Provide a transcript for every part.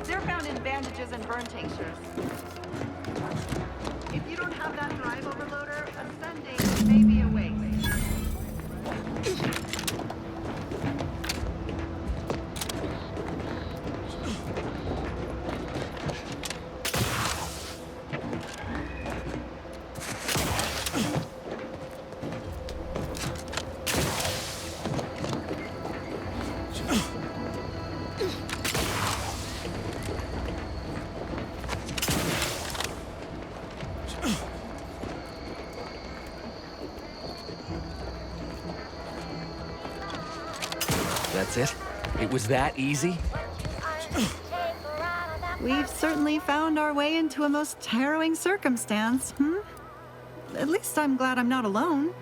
They're found in bandages and burn tinctures. If you don't have that drive overloader, ascending may be a waste. That's it? It was that easy? We've certainly found our way into a most harrowing circumstance, At least I'm glad I'm not alone.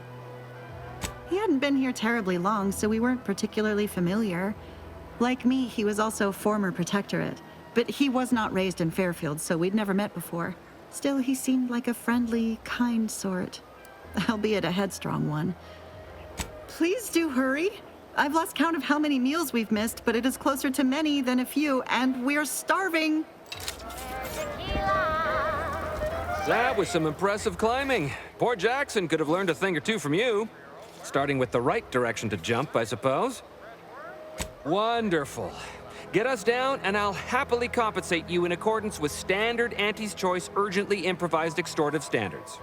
He hadn't been here terribly long, so we weren't particularly familiar. Like me, he was also former protectorate, but he was not raised in Fairfield, so we'd never met before. Still, he seemed like a friendly, kind sort, albeit a headstrong one. Please do hurry. I've lost count of how many meals we've missed, but it is closer to many than a few, and we're starving. That was some impressive climbing. Poor Jackson could have learned a thing or two from you. Starting with the right direction to jump, I suppose. Wonderful. Get us down, and I'll happily compensate you in accordance with standard Auntie's Choice urgently improvised extortive standards.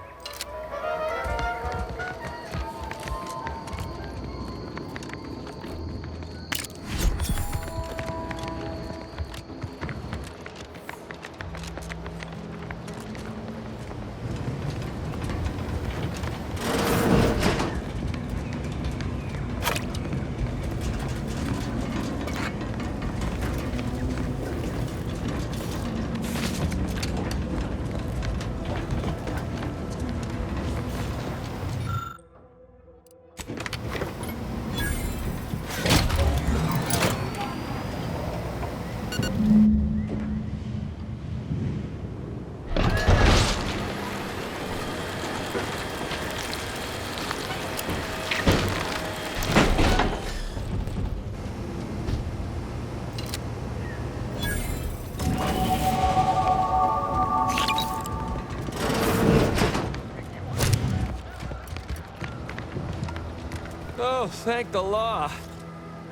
Oh, thank the law.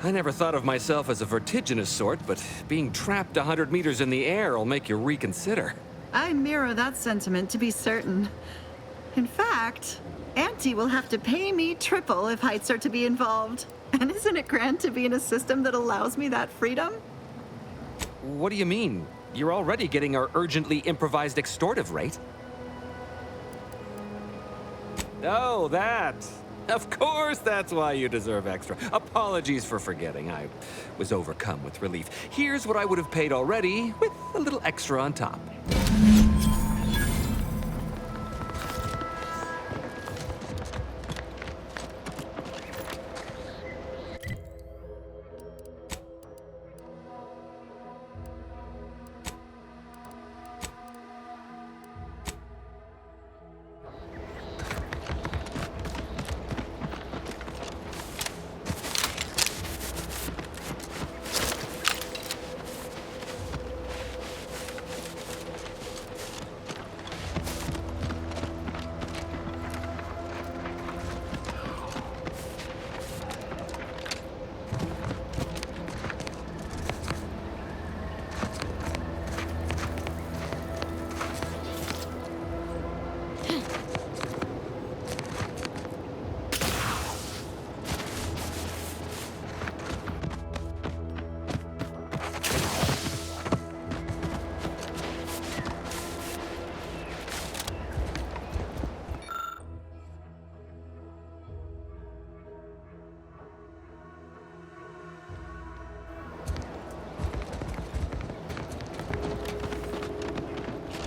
I never thought of myself as a vertiginous sort, but being trapped 100 meters in the air will make you reconsider. I mirror that sentiment, to be certain. In fact, Auntie will have to pay me triple if heights are to be involved. And isn't it grand to be in a system that allows me that freedom? What do you mean? You're already getting our urgently improvised extortive rate. Oh, that. Of course that's why you deserve extra. Apologies for forgetting. I was overcome with relief. Here's what I would have paid already, with a little extra on top.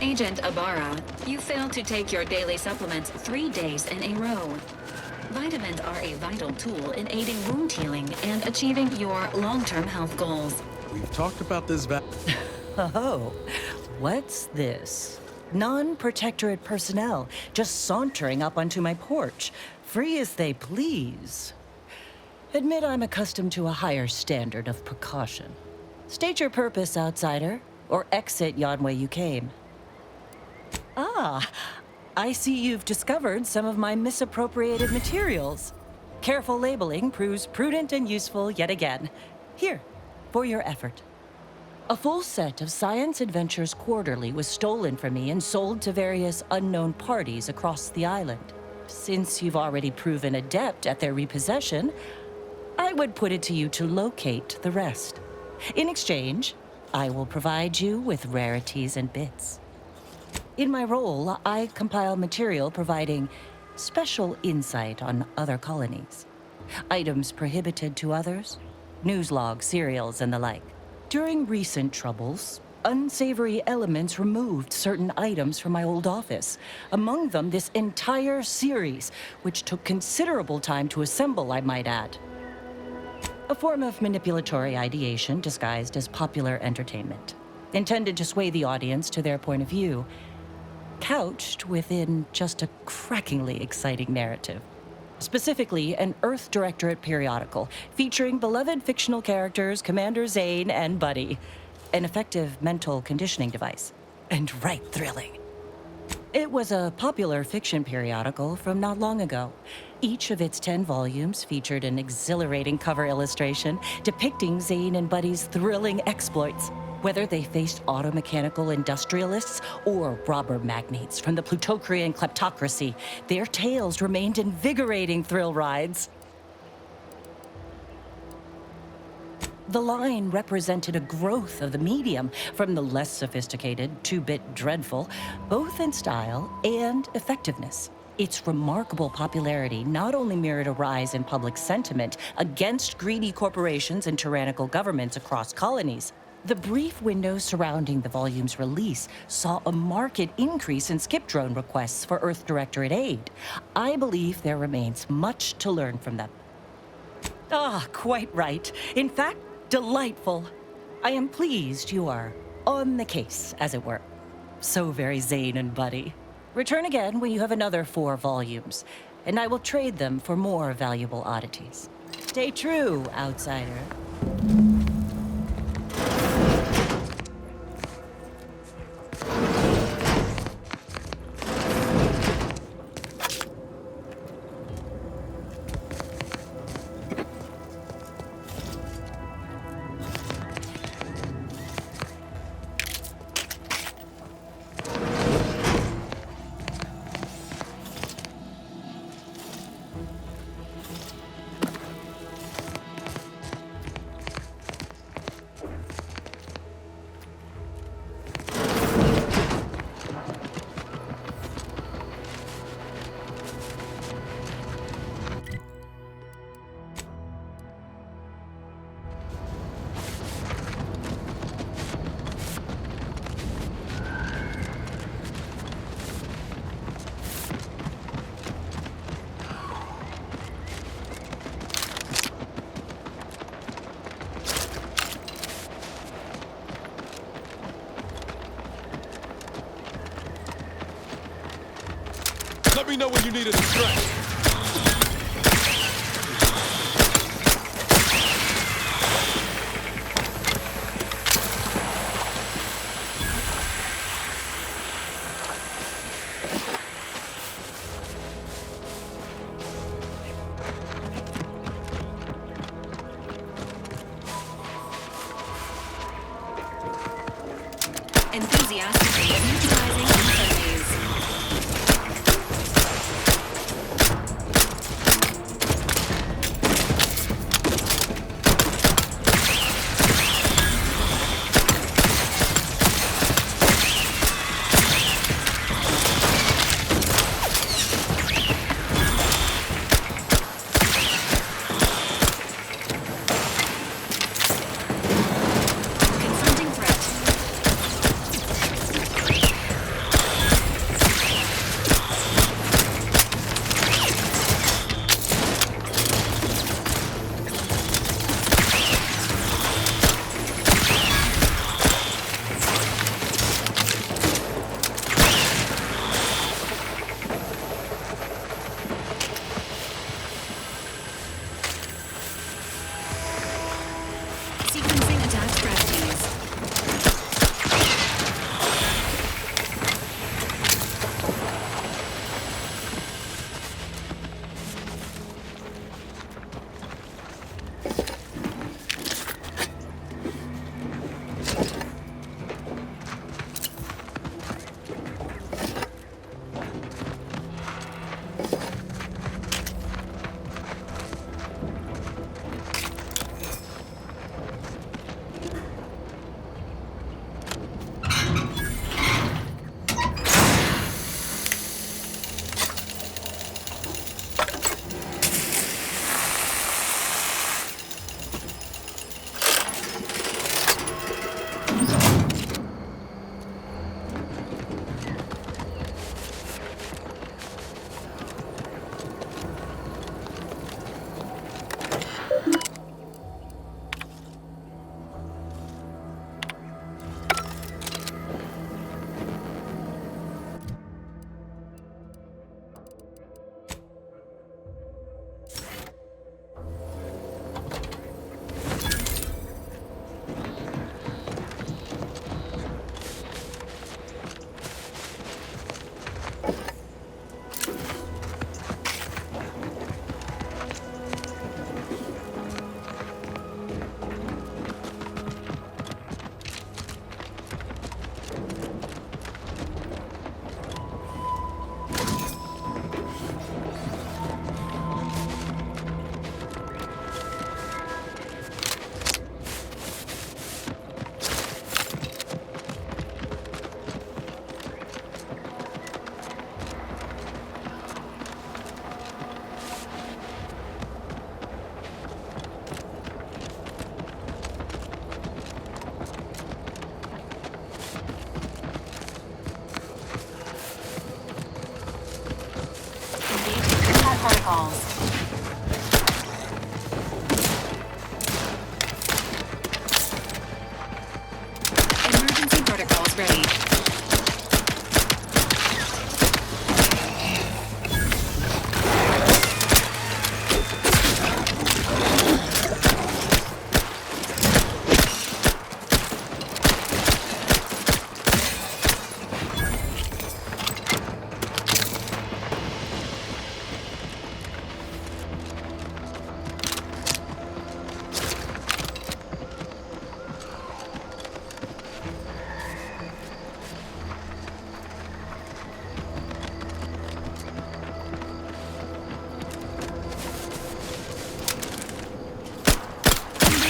Agent Ibarra, you failed to take your daily supplements 3 days in a row. Vitamins are a vital tool in aiding wound healing and achieving your long-term health goals. We've talked about this Oh, what's this? Non-protectorate personnel just sauntering up onto my porch, free as they please. Admit I'm accustomed to a higher standard of precaution. State your purpose, outsider, or exit yon way you came. Ah, I see you've discovered some of my misappropriated materials. Careful labeling proves prudent and useful yet again. Here, for your effort. A full set of Science Adventures Quarterly was stolen from me and sold to various unknown parties across the island. Since you've already proven adept at their repossession, I would put it to you to locate the rest. In exchange, I will provide you with rarities and bits. In my role, I compile material providing special insight on other colonies. Items prohibited to others, news logs, serials, and the like. During recent troubles, unsavory elements removed certain items from my old office. Among them, this entire series, which took considerable time to assemble, I might add. A form of manipulatory ideation disguised as popular entertainment, intended to sway the audience to their point of view, couched within just a crackingly exciting narrative. Specifically, an Earth Directorate periodical featuring beloved fictional characters Commander Zane and Buddy. An effective mental conditioning device. And right thrilling. It was a popular fiction periodical from not long ago. Each of its 10 volumes featured an exhilarating cover illustration depicting Zane and Buddy's thrilling exploits. Whether they faced automechanical industrialists or robber magnates from the Plutocrian kleptocracy, their tales remained invigorating thrill rides. The line represented a growth of the medium from the less sophisticated 2-bit dreadful, both in style and effectiveness. Its remarkable popularity not only mirrored a rise in public sentiment against greedy corporations and tyrannical governments across colonies. The brief window surrounding the volume's release saw a marked increase in skip drone requests for Earth Directorate aid. I believe there remains much to learn from them. Ah, quite right. In fact, delightful. I am pleased you are on the case, as it were. So very Zane and Buddy. Return again when you have another 4 volumes, and I will trade them for more valuable oddities. Stay true, outsider. Let me know when you need a distraction. Enthusiastically utilizing interface. Confronting threat.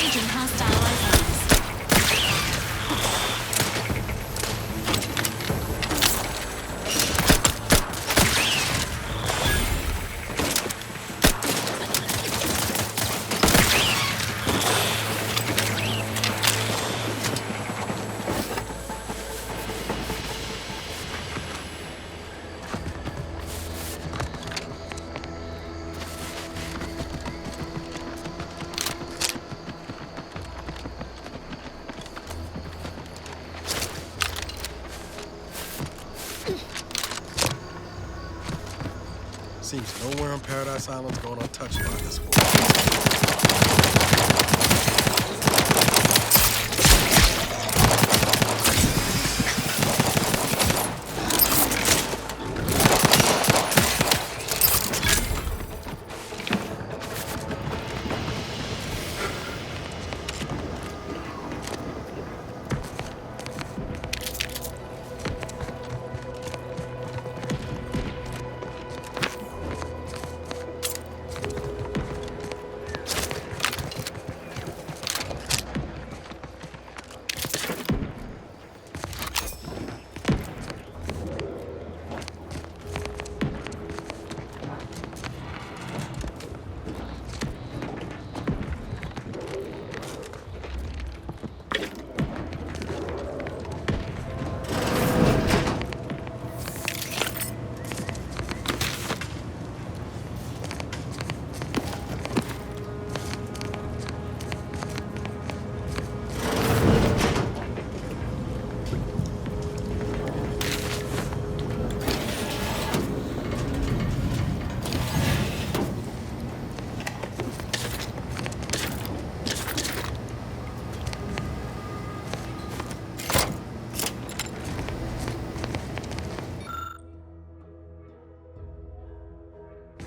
Engaging hostile life forms. Seems nowhere on Paradise Island's going untouched by this war.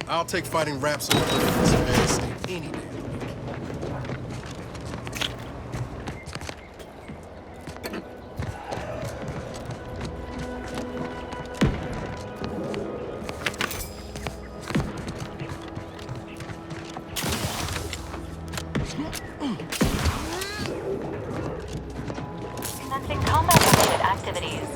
I'll take fighting raps on this man state any day. Commencing combat-related activities.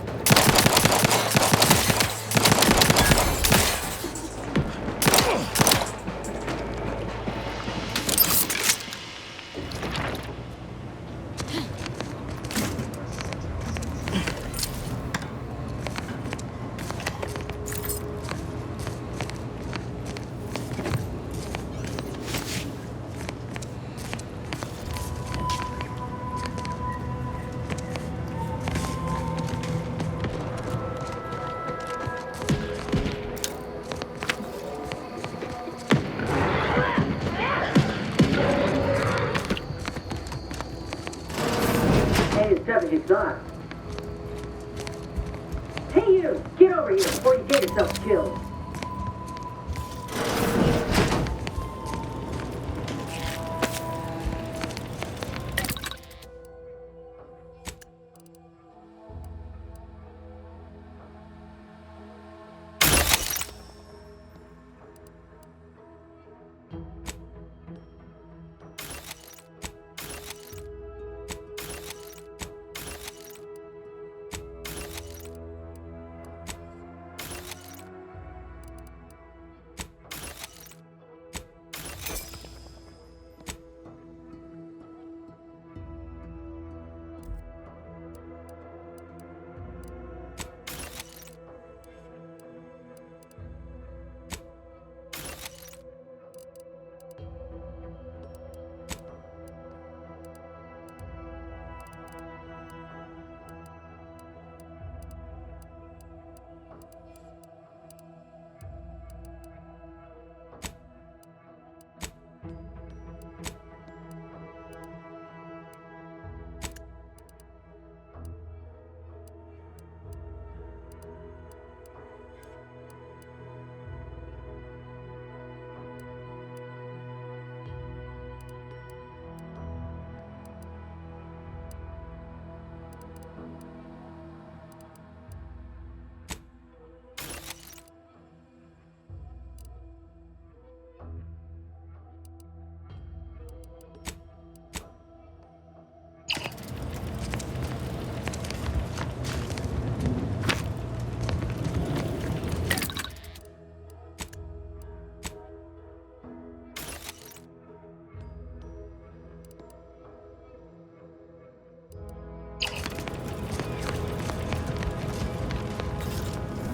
Subject's on. Hey you! Get over here before you get yourself killed.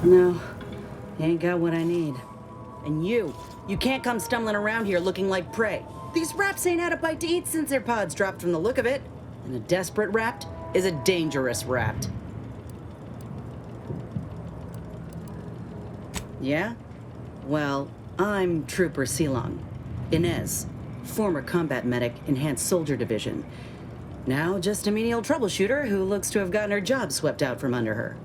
No, you ain't got what I need. And you can't come stumbling around here looking like prey. These raps ain't had a bite to eat since their pods dropped from the look of it. And a desperate rapt is a dangerous rapt. Yeah? Well, I'm Trooper Silong. Inez, former combat medic, Enhanced Soldier Division. Now just a menial troubleshooter who looks to have gotten her job swept out from under her.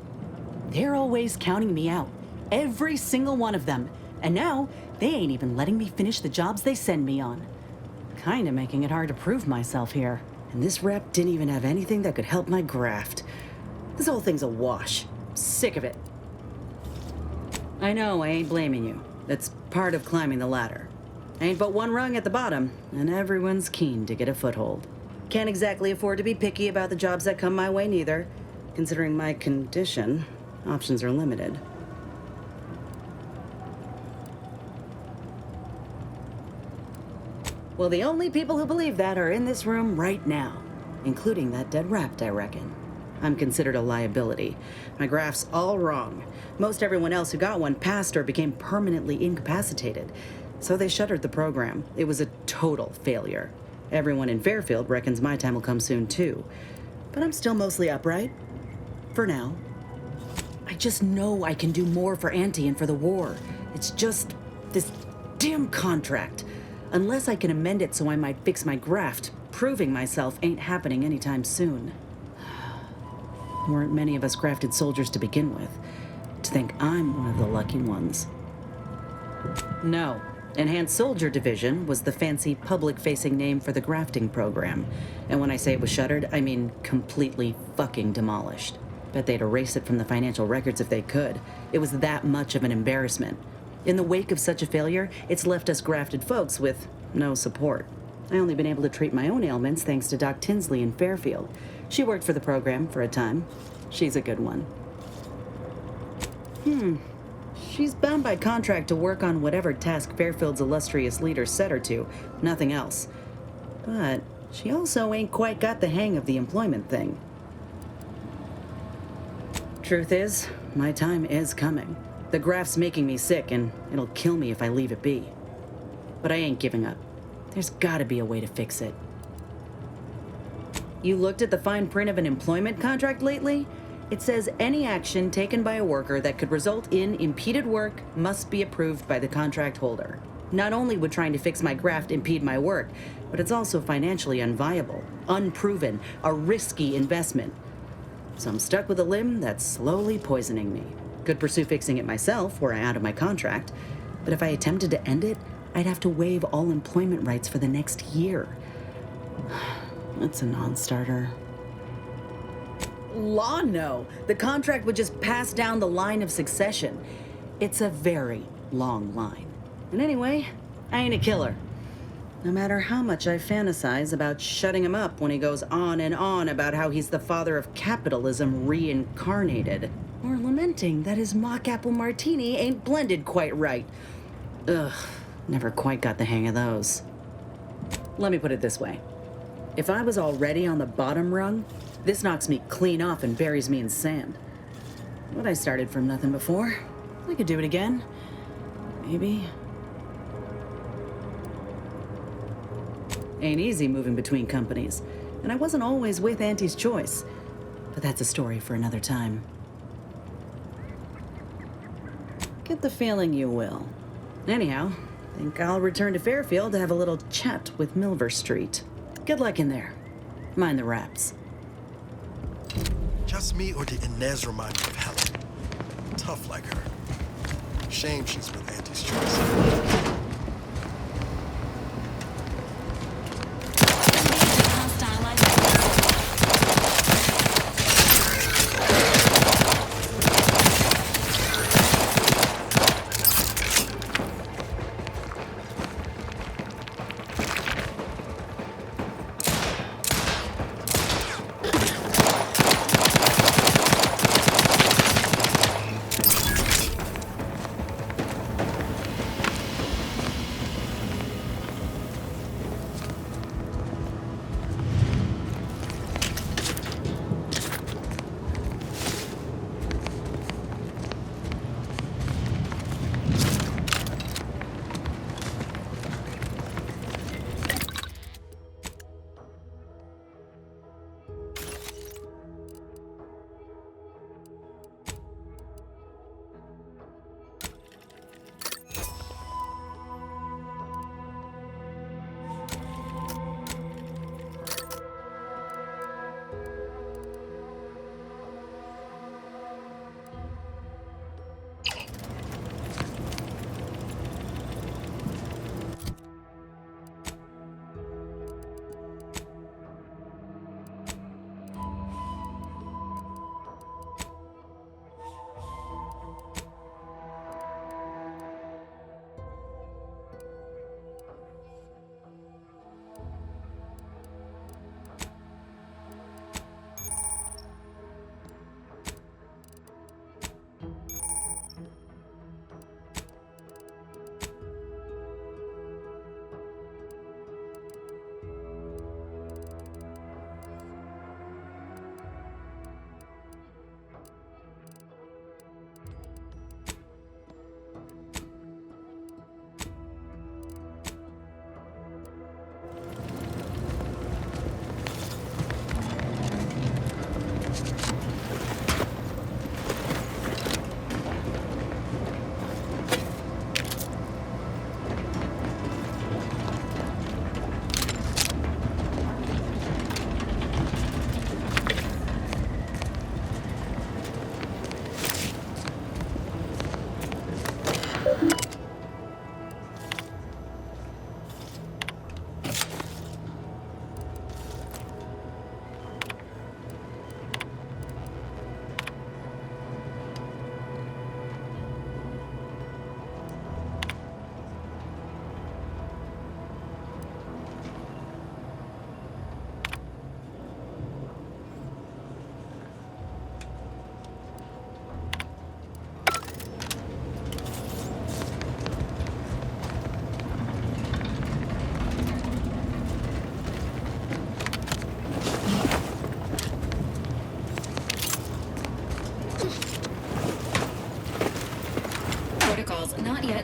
They're always counting me out. Every single one of them. And now, they ain't even letting me finish the jobs they send me on. Kinda making it hard to prove myself here. And this rep didn't even have anything that could help my graft. This whole thing's a wash. Sick of it. I know, I ain't blaming you. That's part of climbing the ladder. Ain't but one rung at the bottom, and everyone's keen to get a foothold. Can't exactly afford to be picky about the jobs that come my way neither. Considering my condition, options are limited. Well, the only people who believe that are in this room right now, including that dead rapt, I reckon. I'm considered a liability. My graph's all wrong. Most everyone else who got one passed or became permanently incapacitated. So they shuttered the program. It was a total failure. Everyone in Fairfield reckons my time will come soon too. But I'm still mostly upright. For now. I just know I can do more for Auntie and for the war. It's just this damn contract. Unless I can amend it so I might fix my graft, proving myself ain't happening anytime soon. Weren't many of us grafted soldiers to begin with. To think I'm one of the lucky ones. No. Enhanced Soldier Division was the fancy public-facing name for the grafting program. And when I say it was shuttered, I mean completely fucking demolished. Bet they'd erase it from the financial records if they could. It was that much of an embarrassment. In the wake of such a failure, it's left us grafted folks with no support. I only been able to treat my own ailments thanks to Doc Tinsley in Fairfield. She worked for the program for a time. She's a good one. She's bound by contract to work on whatever task Fairfield's illustrious leader set her to, nothing else. But she also ain't quite got the hang of the employment thing. Truth is, my time is coming. The graft's making me sick, and it'll kill me if I leave it be. But I ain't giving up. There's gotta be a way to fix it. You looked at the fine print of an employment contract lately? It says any action taken by a worker that could result in impeded work must be approved by the contract holder. Not only would trying to fix my graft impede my work, but it's also financially unviable, unproven, a risky investment. So I'm stuck with a limb that's slowly poisoning me. Could pursue fixing it myself were I out of my contract, but if I attempted to end it, I'd have to waive all employment rights for the next year. That's a non-starter. Law, no. The contract would just pass down the line of succession. It's a very long line. And anyway, I ain't a killer. No matter how much I fantasize about shutting him up when he goes on and on about how he's the father of capitalism reincarnated, or lamenting that his mock apple martini ain't blended quite right. Ugh, never quite got the hang of those. Let me put it this way. If I was already on the bottom rung, this knocks me clean off and buries me in sand. But I started from nothing before. I could do it again. Maybe. Ain't easy moving between companies, and I wasn't always with Auntie's choice. But that's a story for another time. Get the feeling you will. Anyhow, think I'll return to Fairfield to have a little chat with Milver Street. Good luck in there. Mind the raps. Just me, or did Inez remind me of Helen? Tough like her. Shame she's with Auntie's choice.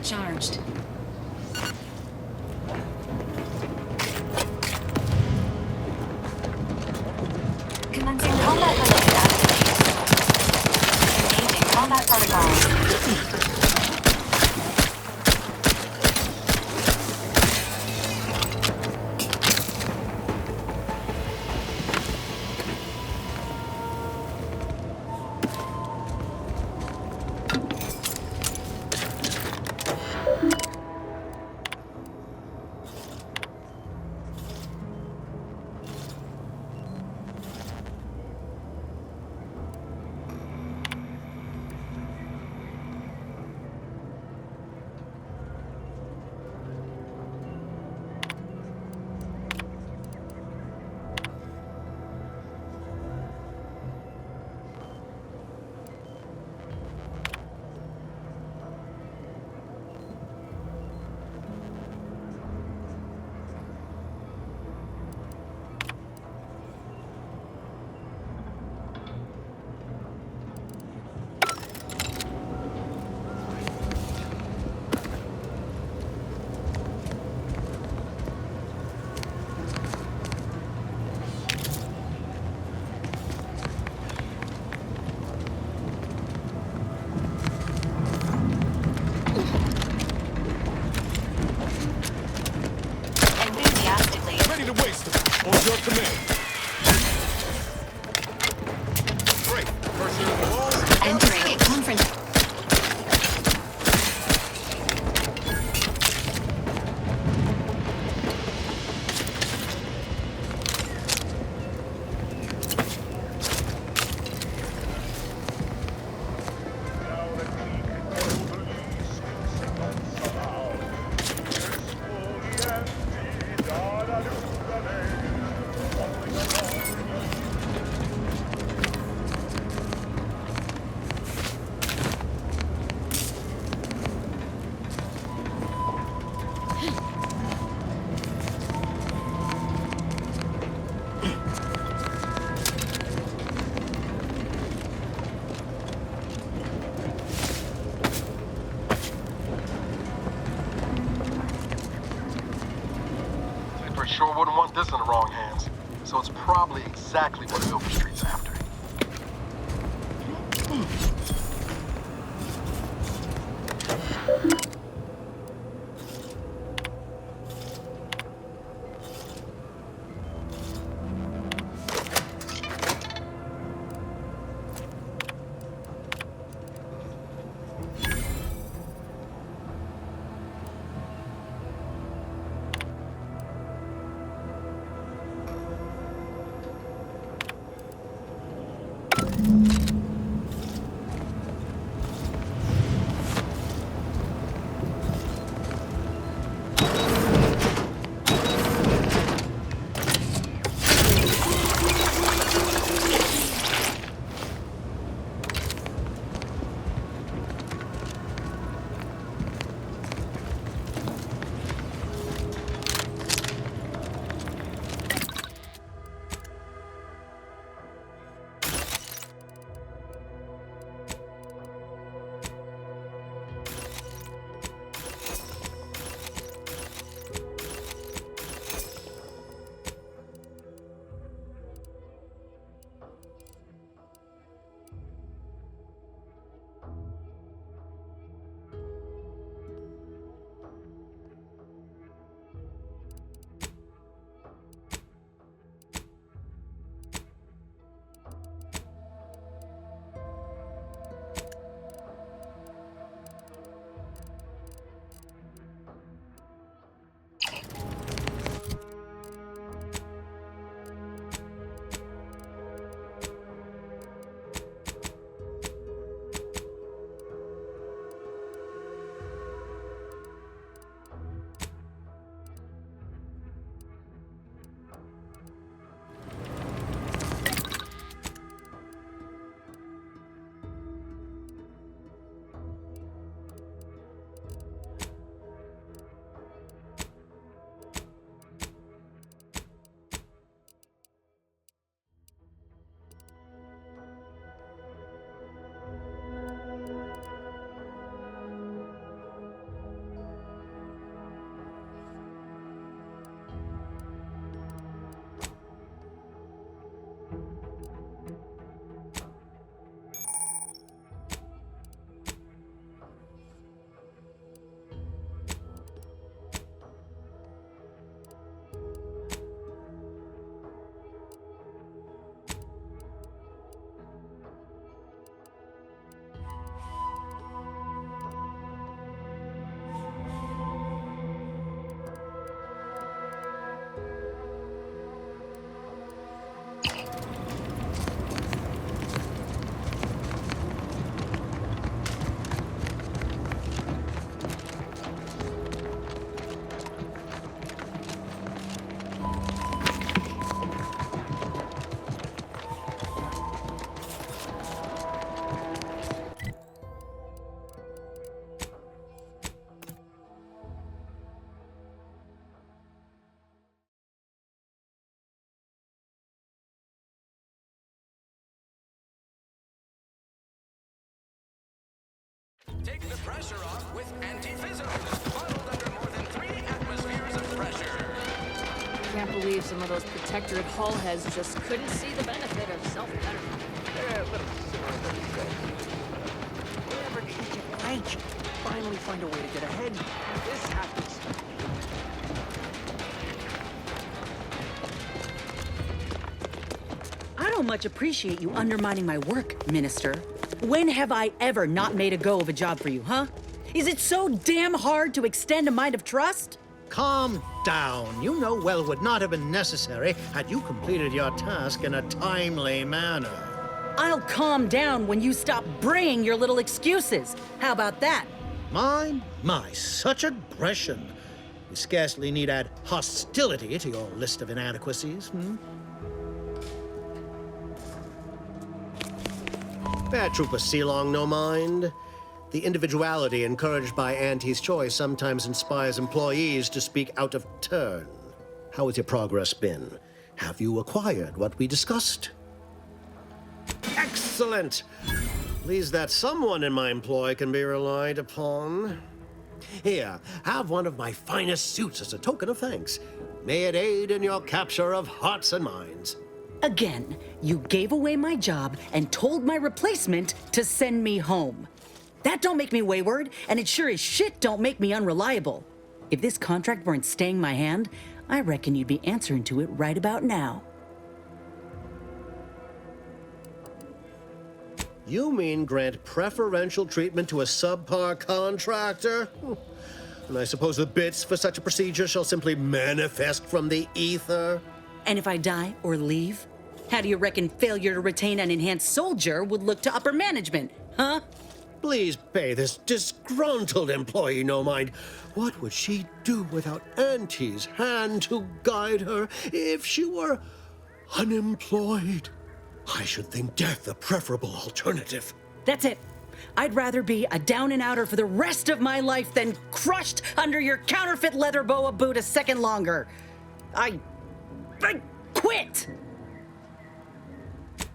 not charged. Commencing Combat-related activities. Engaging combat protocols. Ready to waste them. On your command. Great. Pressure in the walls. entering a conference. Sure wouldn't want this in the wrong hands. So it's probably exactly what Overstreet's after. Take the pressure off with anti-fizzos, bottled under more than 3 atmospheres of pressure. Can't believe some of those Protectorate hull heads just couldn't see the benefit of self-betterment. Whatever keeps you right. Finally find a way to get ahead. This happens. I don't much appreciate you undermining my work, Minister. When have I ever not made a go of a job for you, huh? Is it so damn hard to extend a mind of trust? Calm down. You know well would not have been necessary had you completed your task in a timely manner. I'll calm down when you stop bringing your little excuses. How about that? My, such aggression. You scarcely need add hostility to your list of inadequacies, Paratrooper Sealong, no mind. The individuality encouraged by Auntie's choice sometimes inspires employees to speak out of turn. How has your progress been? Have you acquired what we discussed? Excellent! Pleased that someone in my employ can be relied upon. Here, have one of my finest suits as a token of thanks. May it aid in your capture of hearts and minds. Again, you gave away my job and told my replacement to send me home. That don't make me wayward, and it sure as shit don't make me unreliable. If this contract weren't staying my hand, I reckon you'd be answering to it right about now. You mean grant preferential treatment to a subpar contractor? And I suppose the bits for such a procedure shall simply manifest from the ether? And if I die or leave, how do you reckon failure to retain an enhanced soldier would look to upper management, huh? Please pay this disgruntled employee no mind. What would she do without Auntie's hand to guide her if she were unemployed? I should think death a preferable alternative. That's it. I'd rather be a down-and-outer for the rest of my life than crushed under your counterfeit leather boa boot a second longer. I quit!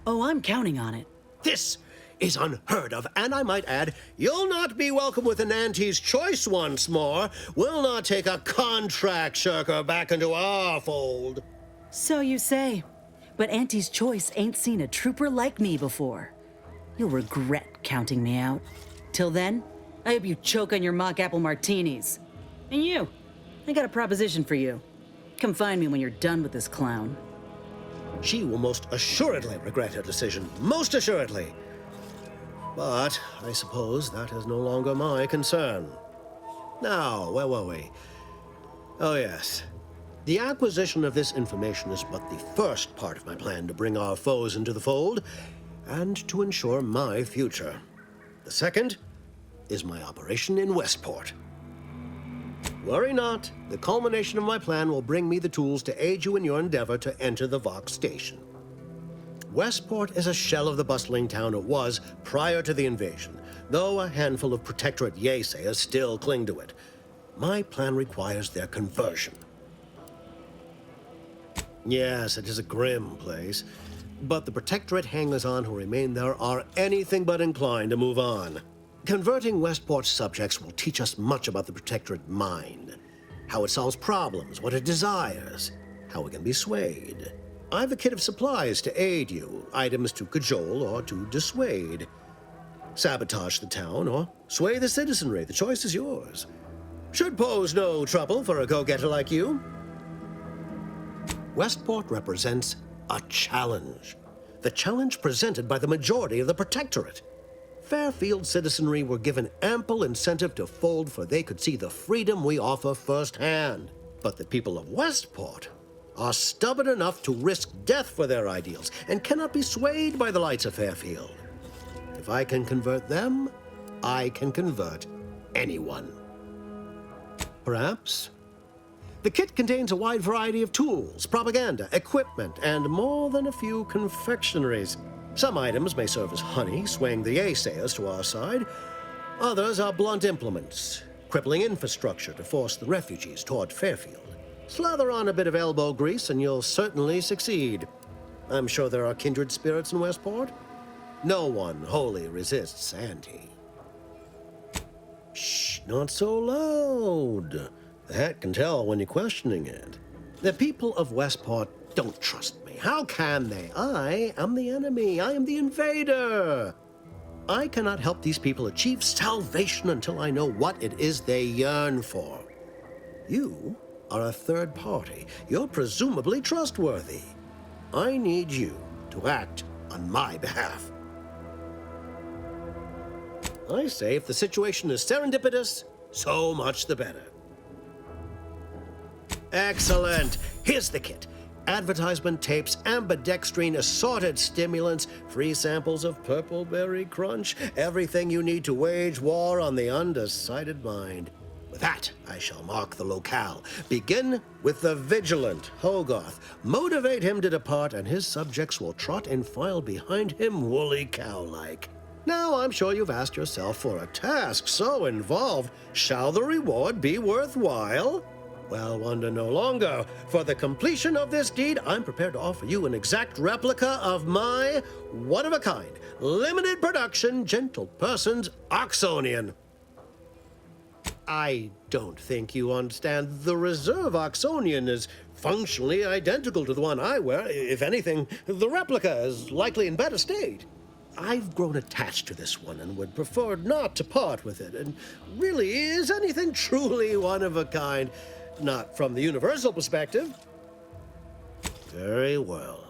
Oh, I'm counting on it. This is unheard of, and I might add, you'll not be welcome with an Auntie's choice once more. We'll not take a contract shirker back into our fold. So you say. But Auntie's choice ain't seen a trooper like me before. You'll regret counting me out. Till then, I hope you choke on your mock apple martinis. And you, I got a proposition for you. Come find me when you're done with this clown. She will most assuredly regret her decision. Most assuredly. But I suppose that is no longer my concern. Now, where were we? Oh, yes. The acquisition of this information is but the first part of my plan to bring our foes into the fold and to ensure my future. The second is my operation in Westport. Worry not, the culmination of my plan will bring me the tools to aid you in your endeavor to enter the Vox station. Westport is a shell of the bustling town it was prior to the invasion, though a handful of Protectorate yaysayers still cling to it. My plan requires their conversion. Yes, it is a grim place, but the Protectorate hangers-on who remain there are anything but inclined to move on. Converting Westport's subjects will teach us much about the Protectorate mind, how it solves problems, what it desires, how it can be swayed. I've a kit of supplies to aid you, items to cajole or to dissuade. Sabotage the town or sway the citizenry, the choice is yours. Should pose no trouble for a go-getter like you. Westport represents a challenge. The challenge presented by the majority of the Protectorate. Fairfield citizenry were given ample incentive to fold, for they could see the freedom we offer firsthand. But the people of Westport are stubborn enough to risk death for their ideals and cannot be swayed by the lights of Fairfield. If I can convert them, I can convert anyone. Perhaps. The kit contains a wide variety of tools, propaganda, equipment, and more than a few confectionaries. Some items may serve as honey, swaying the yaysayers to our side. Others are blunt implements, crippling infrastructure to force the refugees toward Fairfield. Slather on a bit of elbow grease and you'll certainly succeed. I'm sure there are kindred spirits in Westport. No one wholly resists Auntie. not so loud. The hat can tell when you're questioning it. The people of Westport don't trust me. How can they? I am the enemy. I am the invader. I cannot help these people achieve salvation until I know what it is they yearn for. You are a third party. You're presumably trustworthy. I need you to act on my behalf. I say if the situation is serendipitous, so much the better. Excellent. Here's the kit. Advertisement tapes, ambidextrine, assorted stimulants, free samples of Purple Berry Crunch, everything you need to wage war on the undecided mind. With that, I shall mark the locale. Begin with the vigilant Hogarth. Motivate him to depart, and his subjects will trot in file behind him, woolly cow-like. Now, I'm sure you've asked yourself, for a task so involved, shall the reward be worthwhile? Well, wonder no longer. For the completion of this deed, I'm prepared to offer you an exact replica of my one-of-a-kind, limited production, gentle person's Oxonian. I don't think you understand. The reserve Oxonian is functionally identical to the one I wear. If anything, the replica is likely in better state. I've grown attached to this one and would prefer not to part with it. And really, is anything truly one of a kind? Not from the universal perspective. Very well.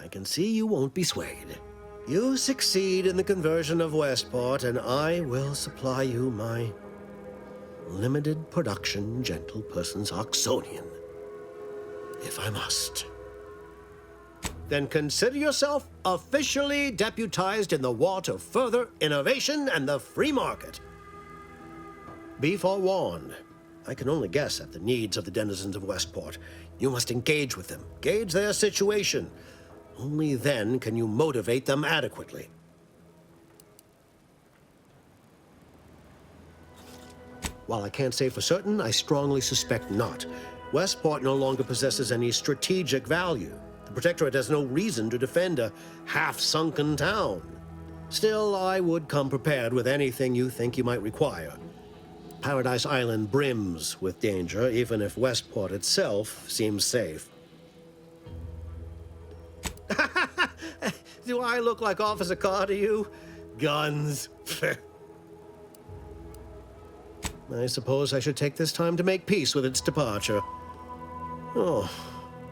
I can see you won't be swayed. You succeed in the conversion of Westport, and I will supply you my limited production gentle person's Oxonian, if I must. Then consider yourself officially deputized in the war to further innovation and the free market. Be forewarned. I can only guess at the needs of the denizens of Westport. You must engage with them, gauge their situation. Only then can you motivate them adequately. While I can't say for certain, I strongly suspect not. Westport no longer possesses any strategic value. The Protectorate has no reason to defend a half-sunken town. Still, I would come prepared with anything you think you might require. Paradise Island brims with danger, even if Westport itself seems safe. Do I look like Officer Carr to you? Guns. I suppose I should take this time to make peace with its departure. Oh,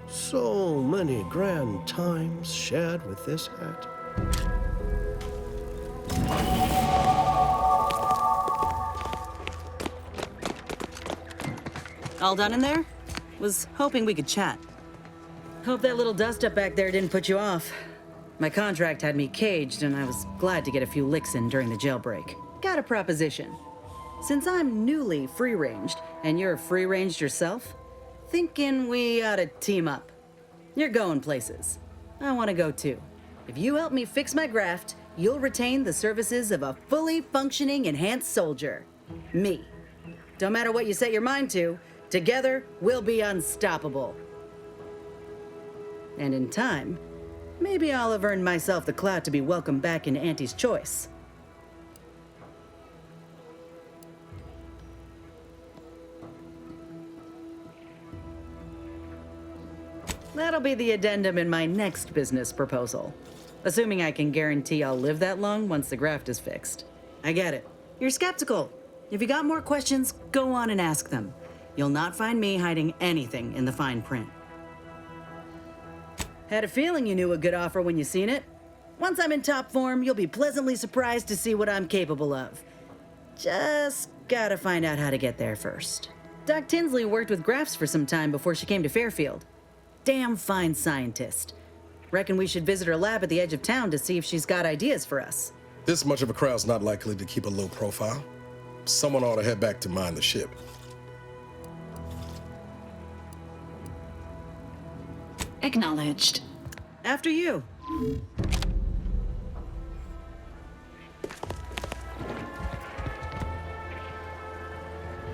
so many grand times shared with this hat. All done in there? Was hoping we could chat. Hope that little dust up back there didn't put you off. My contract had me caged, and I was glad to get a few licks in during the jailbreak. Got a proposition. Since I'm newly free-ranged, and you're free-ranged yourself, thinking we ought to team up. You're going places. I want to go too. If you help me fix my graft, you'll retain the services of a fully functioning enhanced soldier. Me. Don't matter what you set your mind to, together we'll be unstoppable. And in time, maybe I'll have earned myself the clout to be welcomed back into Auntie's Choice. That'll be the addendum in my next business proposal. Assuming I can guarantee I'll live that long once the graft is fixed. I get it. You're skeptical. If you got more questions, go on and ask them. You'll not find me hiding anything in the fine print. Had a feeling you knew a good offer when you seen it. Once I'm in top form, you'll be pleasantly surprised to see what I'm capable of. Just gotta find out how to get there first. Doc Tinsley worked with grafts for some time before she came to Fairfield. Damn fine scientist. Reckon we should visit her lab at the edge of town to see if she's got ideas for us. This much of a crowd's not likely to keep a low profile. Someone ought to head back to mind the ship. Acknowledged. After you.